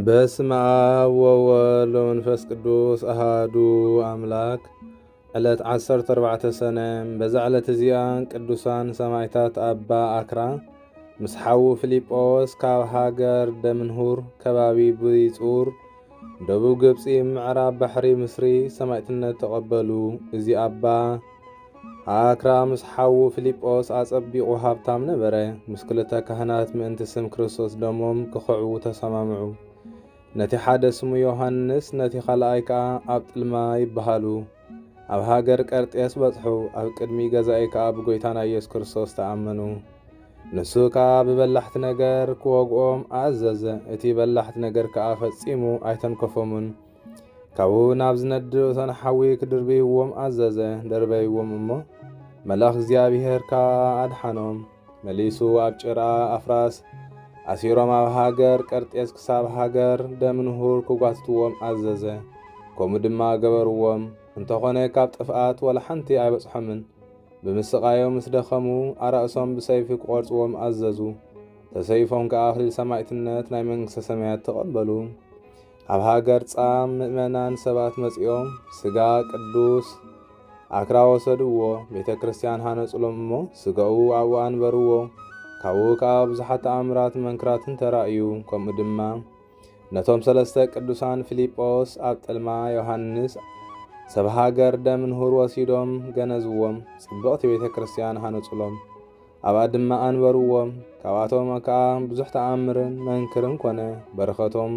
በስመ አብ ወወልድ ወመንፈስ ቅዱስ አሐዱ አምላክ። ዕለት 14 ሰነ። በዛ ዕለት እዚኣ ቅዱሳን ሰማዕታት አባ አክራ ምስ ሓዉ ፊልጶስ ካብ ሃገር ደምንሁር ከባቢ ብይጹር ደቡብ ግብፂ ምዕራብ ባሕሪ ምስሪ ሰማዕትነት ተቐበሉ። እዚ አባ አክራ ምስ ሓዉ ፊልጶስ አጸቢቑ ሃብታም ነበረ። ምስ ክልተ ካህናት ምእንቲ ስም ክርስቶስ ደሞም ክኽዕቡ ተሰማምዑ። ነቲ ሓደ ስሙ ዮሐንስ ነቲ ካልኣይ ከዓ ኣብጥልማ ይበሃሉ። ኣብ ሃገር ቀርጤስ በጽሑ። ኣብ ቅድሚ ገዛኢ ከዓ ብጎይታና ኢየሱስ ክርስቶስ ተኣመኑ። ንሱ ከዓ ብበላሕቲ ነገር ክወግኦም ኣዘዘ። እቲ በላሕቲ ነገር ከዓ ፈጺሙ ኣይተንከፎሙን። ካብኡ ናብ ዝነድድ እቶን ሓዊ ክድርብይዎም ኣዘዘ። ደርበይዎም እሞ መልአኽ እግዚኣብሔር ከዓ ኣድሓኖም። መሊሱ ኣብ ጭራ ኣፍራስ ኣሲሮም ኣብ ሃገር ቀርጤስ ክሳብ ሃገር ደምንሁር ክጓትትዎም ኣዘዘ። ከምኡ ድማ ገበርዎም። እንተኾነ ካብ ጥፍኣት ወላ ሓንቲ ኣይበጽሖምን። ብምስቃዮም ምስ ደኸሙ ኣርእሶም ብሰይፊ ክቖርጽዎም ኣዘዙ። ተሰይፎም ከዓ ኣኽሊል ሰማዕትነት ናይ መንግሥተ ሰማያት ተቐበሉ። ኣብ ሃገር ጻም ምእመናን ሰባት መጺኦም ስጋ ቅዱስ አክራ ወሰድዎ። ቤተ ክርስቲያን ሃነጽሎም እሞ ስጋኡ ኣብኡ አንበርዎ። ካብኡ ከዓ ብዙሓት ተኣምራት መንክራትን ተራእዩ። ከምኡ ድማ ነቶም ሰለስተ ቅዱሳን ፊልጶስ ኣብጥልማ ዮሐንስ ሰብ ሃገር ደምንሁር ወሲዶም ገነዝዎም። ጽብቕቲ ቤተ ክርስቲያን ሃነጽሎም። ኣብኣ ድማ አንበርዎም። ካብኣቶም ከዓ ብዙሕ ተኣምርን መንክርን ኮነ። በረኸቶም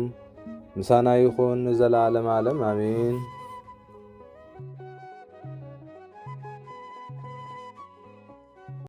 ምሳና ይኹን ንዘለዓለም ዓለም ኣሜን።